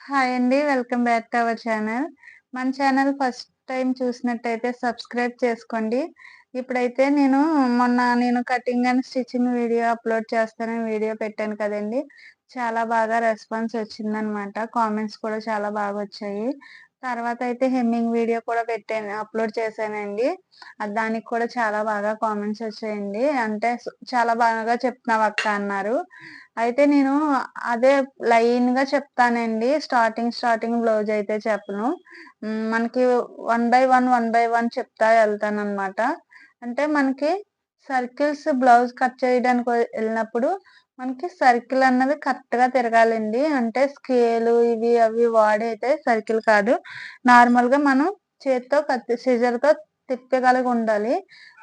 Hi అండి. Welcome back to our channel. మన channel first time చూసినట్టయితే సబ్స్క్రైబ్ చేసుకోండి. ఇప్పుడైతే మొన్న cutting and stitching video upload చేస్తానని వీడియో పెట్టాను కదండీ! చాలా బాగా రెస్పాన్స్ వచ్చిందనమాట. కామెంట్స్ కూడా చాలా బాగొచ్చాయి. తర్వాత అయితే హెమ్మింగ్ వీడియో కూడా అప్‌లోడ్ చేశానండి. దానికి కూడా చాలా బాగా కామెంట్స్ వచ్చాయండి. అంటే చాలా బాగా చెప్తున్నావక్క అన్నారు. అయితే నేను అదే లైన్‌గా చెప్తానండి. స్టార్టింగ్ బ్లౌజ్ అయితే చెప్పను. మనకి వన్ బై వన్ చెప్తా ఎళ్తాననమాట. అంటే మనకి సర్కిల్స్ బ్లౌజ్ కట్ చేయడానికి ఎళ్ళినప్పుడు మనకి సర్కిల్ అన్నది కరెక్ట్‌గా తిరగాలండి. అంటే స్కేలు ఇవి అవి వాడి అయితే సర్కిల్ కాదు. నార్మల్‌గా మనం చేత్తో సిజర్‌తో తిప్పగలిగి ఉండాలి.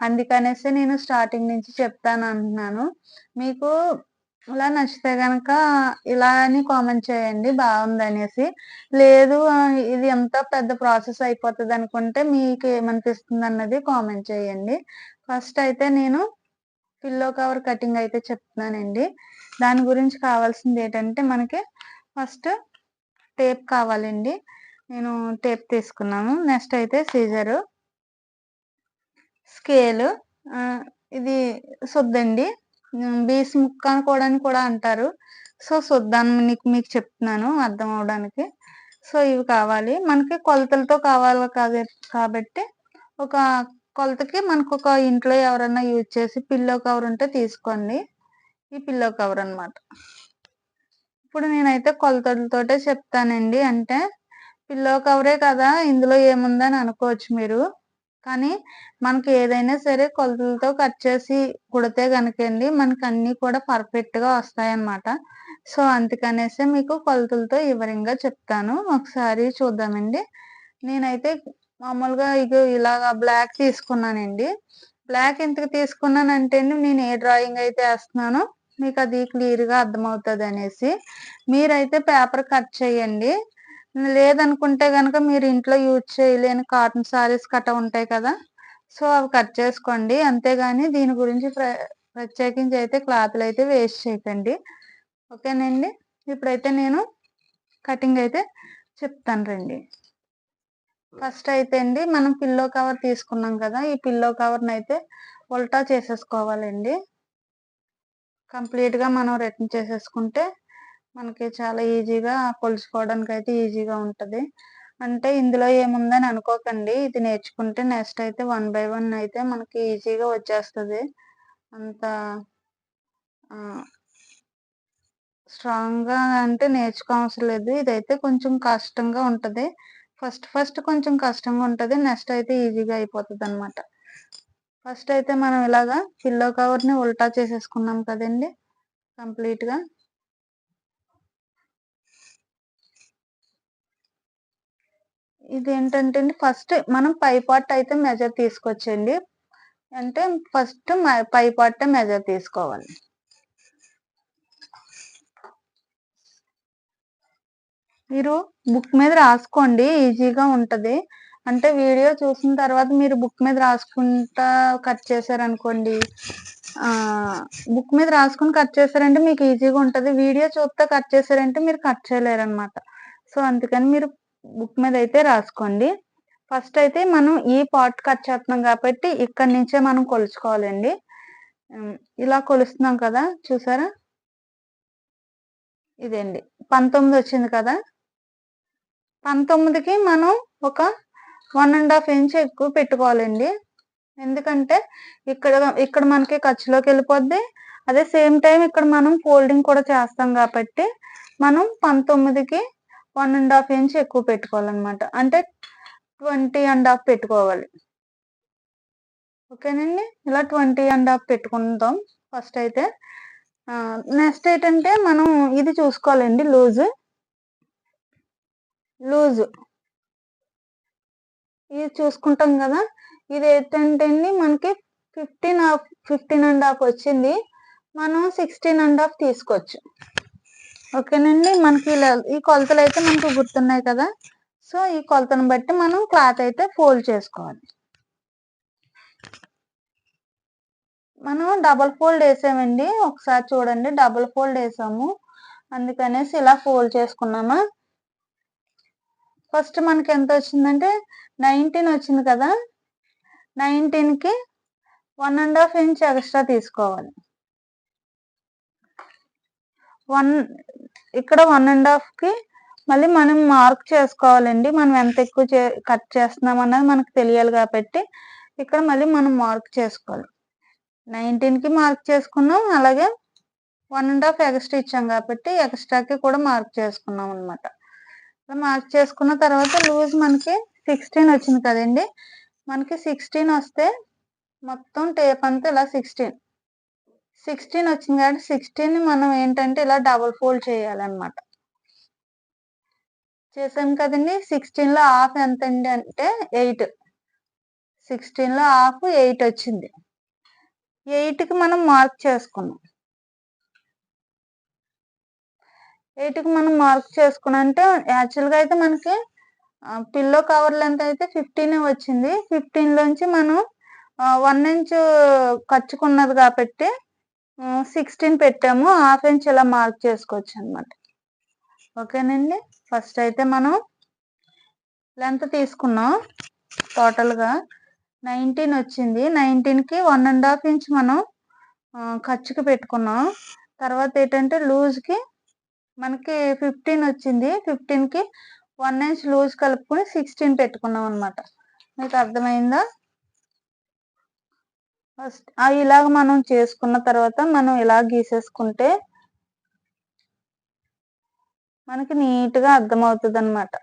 అందుకనేసి నేను స్టార్టింగ్ నుంచి చెప్తానంటున్నాను. మీకు అలా నచ్చితే గనక ఇలా అని కామెంట్ చేయండి బావుందనేసి. లేదు ఇది ఎంత పెద్ద ప్రాసెస్ అయిపోతదనుకుంటే మీకేమనిపిస్తుందన్నది కామెంట్ చేయండి. ఫస్ట్ అయితే నేను పిల్లో కవర్ కటింగ్ అయితే చెప్తున్నానండి. దాని గురించి కావాల్సిందేటంటే మనకి ఫస్ట్ టేప్ కావాలండి. నేను టేప్ తీసుకున్నాను. నెక్స్ట్ అయితే సీజరు, స్కేలు, ఇది సుద్దండి. బీస్ ముక్క కూడా అంటారు. సో, సుద్దాన్ని మీకు చెప్తున్నాను అర్థం అవ్వడానికి. సో, ఇవి కావాలి. మనకి కొలతలతో కావాలి కాబట్టి ఒక కొలతకి మనకొక ఇంట్లో ఎవరన్నా యూజ్ చేసి పిల్లో కవర్ ఉంటే తీసుకోండి. ఈ పిల్లో కవర్ అనమాట. ఇప్పుడు నేనైతే కొలతలతోటే చెప్తానండి. అంటే పిల్లో కవరే కదా! ఇందులో ఏముందని అనుకోవచ్చు మీరు. కానీ మనకి ఏదైనా సరే కొలతలతో కట్ చేసి కుడితే గనకండి మనకన్నీ కూడా పర్ఫెక్ట్‌గా వస్తాయన్నమాట. సో, అందుకనేసే మీకు కొలతలతో వివరంగా చెప్తాను. ఒకసారి చూద్దామండి. నేనైతే మామూలుగా ఇగో ఇలాగా బ్లాక్ తీసుకున్నానండి. బ్లాక్ ఎందుకు తీసుకున్నానంటే అండి నేను ఏ డ్రాయింగ్ అయితే ఏస్తున్నానో మీకది క్లియర్‌గా అర్థమవుతదనేసి. మీరైతే పేపర్ కట్ చేయండి. లేదనుకుంటే గనక మీరు ఇంట్లో యూజ్ చేయలేని కాటన్ సారీస్ గట్టా ఉంటాయి కదా! సో, అవి కట్ చేసుకోండి. అంతేగాని దీని గురించి ప్రత్యేకించి అయితే క్లాతులైతే వేస్ట్ చేయకండి. ఓకేనండి. ఇప్పుడైతే నేను కటింగ్ అయితే చెప్తాను రండి. ఫస్ట్ అయితే అండి మనం పిల్లో కవర్ తీసుకున్నాం కదా! ఈ పిల్లో కవర్‌నయితే ఉల్టా చేసేసుకోవాలండి. కంప్లీట్‌గా మనం రిటర్న్ చేసేసుకుంటే మనకి చాలా ఈజీగా కొలుచుకోవడానికైతే ఈజీగా ఉంటది. అంటే ఇందులో ఏముందని అనుకోకండి. ఇది నేర్చుకుంటే నెక్స్ట్ అయితే వన్ బై వన్ అయితే మనకి ఈజీగా వచ్చేస్తది. అంత ఆహ్, స్ట్రాంగ్‌గా అంటే నేర్చుకోవసరం లేదు. ఇదైతే కొంచెం కష్టంగా ఉంటది. ఫస్ట్ కొంచెం కష్టంగా ఉంటది. నెక్స్ట్ అయితే ఈజీగా అయిపోతదనమాట. ఫస్ట్ అయితే మనం ఇలాగా పిల్లో కవర్‌ని ఉల్టా చేసేసుకున్నాం కదండీ! కంప్లీట్‌గా. ఇదేంటంటే అండి ఫస్ట్ మనం పై పార్ట్ అయితే మెజర్ తీసుకోవచ్చండి. అంటే ఫస్ట్ పై పార్టే మెజర్ తీసుకోవాలి. మీరు బుక్ మీద రాసుకోండి ఈజీగా ఉంటది. అంటే వీడియో చూసిన తర్వాత మీరు బుక్ మీద రాసుకుంటా కట్ చేశారనుకోండి, ఆహ్, బుక్ మీద రాసుకొని కట్ చేశారంటే మీకు ఈజీగా ఉంటది. వీడియో చూత్తా కట్ చేశారంటే మీరు కట్ చేయలేరనమాట. సో, అందుకని మీరు బుక్ మీద అయితే రాసుకోండి. ఫస్ట్ అయితే మనం ఈ పార్ట్ కట్ చేస్తున్నాం కాబట్టి ఇక్కడి నుంచే మనం కొలుచుకోవాలండి. హ్మ్. ఇలా కొలుస్తున్నాం కదా! చూసారా? ఇదండి. 19 వచ్చింది కదా! 19కి మనం ఒక 1 ½ ఇంచ్ ఎక్కువ పెట్టుకోవాలండి. ఎందుకంటే ఇక్కడ ఇక్కడ మనకి ఖర్చులోకెళ్ళిపోద్ది. అదే సేమ్ టైమ్ ఇక్కడ మనం ఫోల్డింగ్ కూడా చేస్తాం కాబట్టి, మనం 19కి 1 ½ ఇంచ్ ఎక్కువ పెట్టుకోవాలనమాట. అంటే 20 ½ పెట్టుకోవాలి. ఓకేనండి. ఇలా 20 ½ పెట్టుకుంటాం ఫస్ట్ అయితే. నెక్స్ట్ ఏంటంటే మనం ఇది చూసుకోవాలండి లూజు. లూజు. ఇది చూసుకుంటాం గదా! ఇదేంటంటే అండి మనకి 15 ½ వచ్చింది. మనం 16 ½ తీసుకోవచ్చు. ఓకేనండి. మనకి ఇలా ఈ కొలతలైతే మనకు గుర్తున్నాయి కదా! సో, ఈ కొలతను బట్టి మనం క్లాత్ అయితే ఫోల్డ్ చేసుకోవాలి. మనం డబుల్ ఫోల్డ్ ఏసామండి. ఒకసారి చూడండి డబుల్ ఫోల్డ్ ఏసాము. అందుకనేసి ఇలా ఫోల్డ్ చేసుకున్నామా ఫస్ట్ మనకి ఎంత వచ్చిందంటే 19 వచ్చింది కదా, 19కి 1.5 ఇంచ్ ఎక్స్ట్రా తీసుకోవాలి. ఇక్కడ 1.5కి మళ్ళీ మనం మార్క్ చేసుకోవాలండి. మనం ఎంత ఎక్కువ కట్ చేస్తున్నాం అన్నది మనకు తెలియాలి కాబట్టి ఇక్కడ మళ్ళీ మనం మార్క్ చేసుకోవాలి. 19కి మార్క్ చేసుకున్నాం, అలాగే 1.5 ఎక్స్ట్రా ఇచ్చాం కాబట్టి ఎక్స్ట్రాకి కూడా మార్క్ చేసుకున్నాం అనమాట. మార్క్ చేసుకున్న తర్వాత లూజ్ మనకి 16 వచ్చింది కదండి. మనకి 16 వస్తే మొత్తం టేప్ అంతా ఇలా 16 వచ్చింది కాబట్టి 16ని మనం ఏంటంటే ఇలా డబుల్ ఫోల్డ్ చేయాలన్నమాట. చేసాం కదండి. 16లో హాఫ్ ఎంత అండి అంటే 8. 16లో హాఫ్ 8 వచ్చింది. 8కి మనం మార్క్ చేసుకున్నాం. 8కి మనం మార్క్ చేసుకున్నాం అంటే యాక్చువల్గా అయితే మనకి పిల్లో కవర్ లెంత్ అయితే 15 వచ్చింది. 15లోంచి మనం 1 ఇంచ్ ఖర్చుకున్నది కాబట్టి 16 పెట్టాము. హాఫ్ ఇంచ్ ఇలా మార్క్ చేసుకోవచ్చు అనమాట. ఓకేనండి. ఫస్ట్ అయితే మనం లెంత్ తీసుకున్నాం. టోటల్గా 19 వచ్చింది. 19కి 1.5 ఇంచ్ మనం ఖర్చుకి పెట్టుకున్నాం. తర్వాత ఏంటంటే లూజ్కి మనకి 15 వచ్చింది. 15కి 1 ఇంచ్ లూజ్ కలుపుకొని 16 పెట్టుకున్నాం అనమాట. మీకు అర్థమైందా? ఫస్ట్ ఇలాగ మనం చేసుకున్న తర్వాత మనం ఇలా గీసేసుకుంటే మనకి నీట్గా అర్థమవుతుంది అనమాట.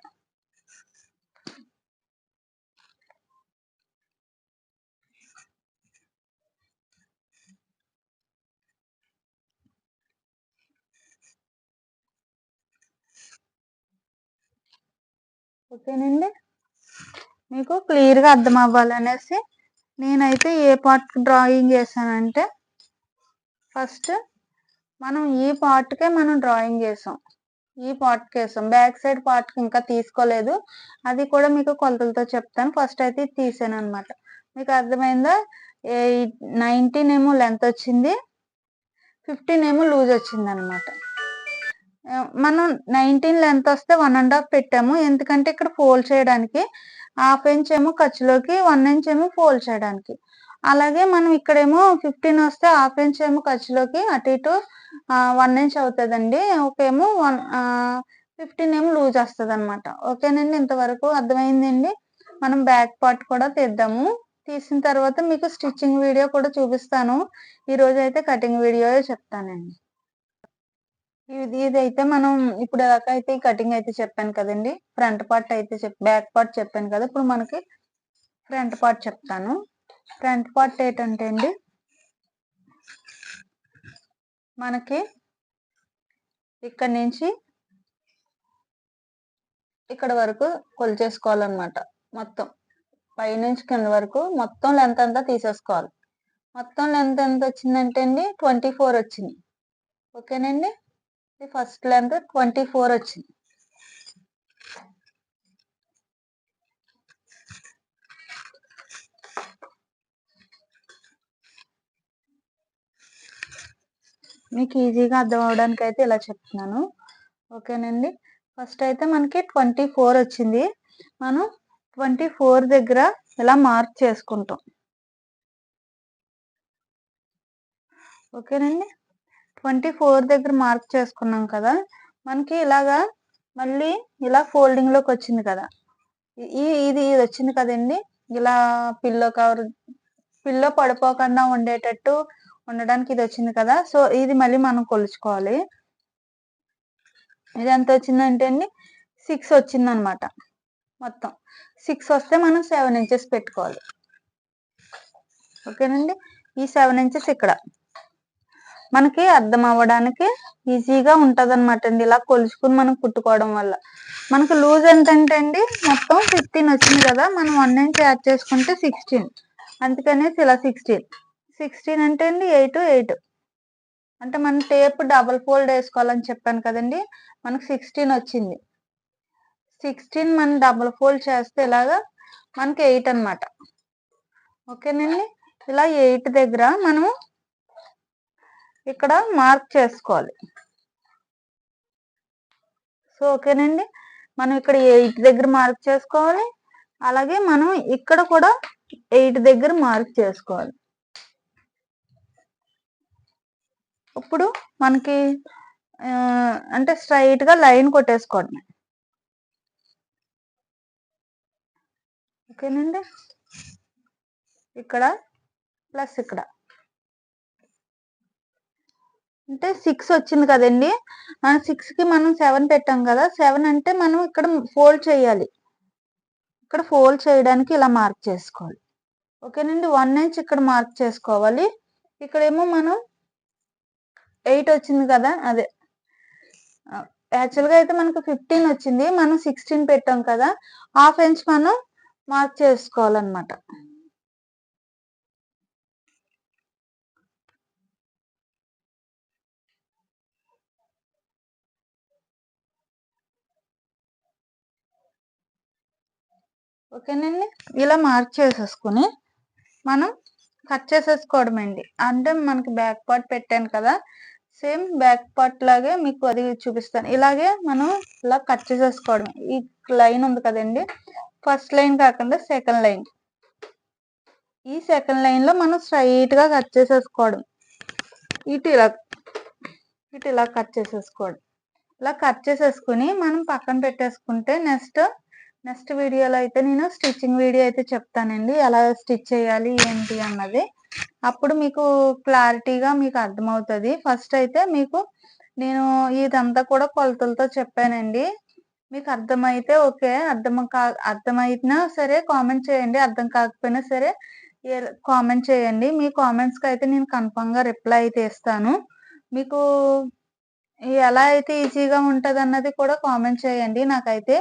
ఓకేనండి. మీకు క్లియర్గా అర్థం అవ్వాలనేసి నేనైతే ఏ పార్ట్ డ్రాయింగ్ చేశానంటే ఫస్ట్ మనం ఈ పార్ట్కే మనం డ్రాయింగ్ చేసాం. ఈ పార్ట్కి వేసాం. బ్యాక్ సైడ్ పార్ట్కి ఇంకా తీసుకోలేదు. అది కూడా మీకు కొలతలతో చెప్తాను. ఫస్ట్ అయితే ఇది తీసాను అనమాట. మీకు అర్థమైందా? 19 ఏమో లెంత్ వచ్చింది, 15 ఏమో లూజ్ వచ్చింది అనమాట. మనం 19 లెంత్ వస్తే 1.5 పెట్టాము. ఎందుకంటే ఇక్కడ ఫోల్డ్ చేయడానికి. హాఫ్ ఇంచ్ ఏమో ఖర్చులోకి, 1 ఇంచ్ ఏమో ఫోల్డ్ చేయడానికి. అలాగే మనం ఇక్కడేమో 15 వస్తే హాఫ్ ఇంచ్ ఏమో ఖర్చులోకి, అటు ఇటు 1 ఇంచ్ అవుతుందండి. ఒకేమో 15 ఏమో లూజ్ వస్తుంది అనమాట. ఓకేనండి. ఇంతవరకు అర్థమైందండి. మనం బ్యాక్ పార్ట్ కూడా తీద్దాము. తీసిన తర్వాత మీకు స్టిచ్చింగ్ వీడియో కూడా చూపిస్తాను. ఈరోజు అయితే కటింగ్ వీడియో చెప్తానండి. ఇదైతే మనం ఇప్పుడు దాకా అయితే ఈ కటింగ్ అయితే చెప్పాను కదండి. ఫ్రంట్ పార్ట్ అయితే బ్యాక్ పార్ట్ చెప్పాను కదా. ఇప్పుడు మనకి ఫ్రంట్ పార్ట్ చెప్తాను. ఫ్రంట్ పార్ట్ ఏంటంటే అండి, మనకి ఇక్కడ నుంచి ఇక్కడ వరకు కొలిచేసుకోవాలన్నమాట. మొత్తం పైనుంచి కింద వరకు మొత్తం లెంత్ అంతా తీసేసుకోవాలి. మొత్తం లెంత్ ఎంత వచ్చిందంటే అండి 24 వచ్చింది. ఓకేనండి. ఫస్ట్ లెంత్ 24 వచ్చింది. మీకు ఈజీగా అర్థం అవడానికి అయితే ఇలా చెప్తున్నాను. ఓకేనండి. ఫస్ట్ అయితే మనకి 24 వచ్చింది. మనం 24 దగ్గర ఇలా మార్క్ చేసుకుంటాం. ఓకేనండి. 24 దగ్గర మార్క్ చేసుకున్నాం కదా. మనకి ఇలాగా మళ్ళీ ఇలా ఫోల్డింగ్ లోకి వచ్చింది కదా. ఇది వచ్చింది కదండి. ఇలా పిల్లో పడిపోకుండా ఉండేటట్టు ఉండడానికి ఇది వచ్చింది కదా. సో ఇది మళ్ళీ మనం కొలుచుకోవాలి. ఇది ఎంత వచ్చిందంటే అండి 6 వచ్చింది అనమాట. మొత్తం 6 వస్తే మనం 7 ఇంచెస్ పెట్టుకోవాలి. ఓకేనండి. ఈ 7 ఇంచెస్ ఇక్కడ మనకి అర్థం అవ్వడానికి ఈజీగా ఉంటుంది అనమాట అండి. ఇలా కొలుచుకుని మనం కుట్టుకోవడం వల్ల మనకి లూజ్ ఎంతంటే అండి మొత్తం 15 వచ్చింది కదా. మనం 1 ఇంచ్ యాడ్ చేసుకుంటే 16. అందుకనేసి ఇలా 16 అంటే అండి 8 అంటే మనం టేప్ డబుల్ ఫోల్డ్ వేసుకోవాలని చెప్పాను కదండి. మనకు 16 వచ్చింది. 16 మనం డబుల్ ఫోల్డ్ చేస్తే ఇలాగా మనకి 8 అనమాట. ఓకేనండి. ఇలా 8 దగ్గర మనం ఇక్కడ మార్క్ చేసుకోవాలి. సో ఓకేనండి. మనం ఇక్కడ 8 దగ్గర మార్క్ చేసుకోవాలి. అలాగే మనం ఇక్కడ కూడా 8 దగ్గర మార్క్ చేసుకోవాలి. ఇప్పుడు మనకి అంటే స్ట్రెయిట్‌గా లైన్ కొట్టేసుకోవడమే. ఓకేనండి. ఇక్కడ ప్లస్ ఇక్కడ. అంటే 6 వచ్చింది కదండీ! 6కి మనం 7 పెట్టాం కదా! 7 అంటే మనం ఇక్కడ ఫోల్డ్ చేయాలి. ఇక్కడ ఫోల్డ్ చేయడానికి ఇలా మార్క్ చేసుకోవాలి. ఓకేనండి. 1 ఇంచ్ ఇక్కడ మార్క్ చేసుకోవాలి. ఇక్కడేమో మనం 8 వచ్చింది కదా! అదే యాక్చువల్‌గా అయితే మనకు 15 వచ్చింది. మనం 16 పెట్టాం కదా! హాఫ్ ఇంచ్ మనం మార్క్ చేసుకోవాలన్నమాట. ఓకేనండి. ఇలా మార్క్ చేసేసుకొని మనం కట్ చేసేసుకోవడమండి. అంటే మనకి బ్యాక్ పార్ట్ పెట్టాను కదా! సేమ్ బ్యాక్ పార్ట్ లాగే మీకు అది చూపిస్తాను. ఇలాగే మనం ఇలా కట్ చేసేసుకోవడమే. ఈ లైన్ ఉంది కదండీ! ఫస్ట్ లైన్ కాకుండా సెకండ్ లైన్. ఈ సెకండ్ లైన్‌లో మనం స్ట్రెయిట్‌గా కట్ చేసేసుకోవడం. ఇటు ఇలా ఇటు ఇలా కట్ చేసేసుకోవడం. ఇలా కట్ చేసేసుకొని మనం పక్కన పెట్టేసుకుంటే నెక్స్ట్ వీడియోలో అయితే నేను స్టిచ్చింగ్ వీడియో అయితే చెప్తానండి. ఎలా స్టిచ్ చేయాలి ఏంటి అన్నది. అప్పుడు మీకు క్లారిటీగా మీకు అర్థమవుతది. ఫస్ట్ అయితే మీకు నేను ఇదంతా కూడా కొలతలతో చెప్పానండి. మీకు అర్థమైతే ఓకే. అర్థమైనా సరే కామెంట్ చేయండి. అర్థం కాకపోయినా సరే కామెంట్ చేయండి. మీ కామెంట్స్‌కయితే నేను కన్ఫర్మ్‌గా రిప్లై అయితే ఇస్తాను. మీకు ఎలా అయితే ఈజీగా ఉంటదన్నది కూడా కామెంట్ చేయండి. నాకైతే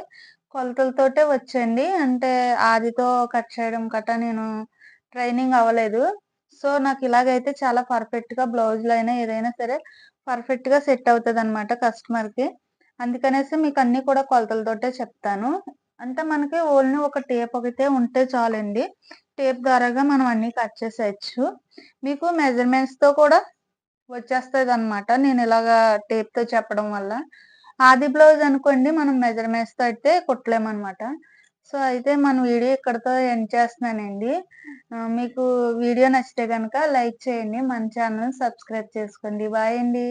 కొలతలతోటే వచ్చండి. అంటే ఆదితో కట్ చేయడం గట్టా నేను ట్రైనింగ్ అవ్వలేదు. సో, నాకు ఇలాగైతే చాలా పర్ఫెక్ట్‌గా బ్లౌజ్‌లో అయినా ఏదైనా సరే పర్ఫెక్ట్‌గా సెట్ అవుతదనమాట కస్టమర్‌కి. అందుకనేసి మీకు అన్నీ కూడా కొలతలతోటే చెప్తాను. అంటే మనకి ఓన్లీ ఒక టేప్ ఒకటే ఉంటే చాలండి. టేప్ ద్వారాగా మనం అన్నీ కట్ చేసేయొచ్చు. మీకు మెజర్‌మెంట్స్‌తో కూడా వచ్చేస్తదనమాట. నేనిలాగా టేప్‌తో చెప్పడం వల్ల. ఆది బ్లౌజ్ అనుకోండి మనం మెజర్‌మెంట్స్‌తో అయితే కుట్టలేమనమాట. సో, అయితే మన వీడియో ఇక్కడితో ఎండ్ చేస్తున్నానండి. మీకు వీడియో నచ్చితే గనక లైక్ చేయండి. మన ఛానెల్‌ని సబ్స్క్రైబ్ చేసుకోండి. బాయ్ అండి.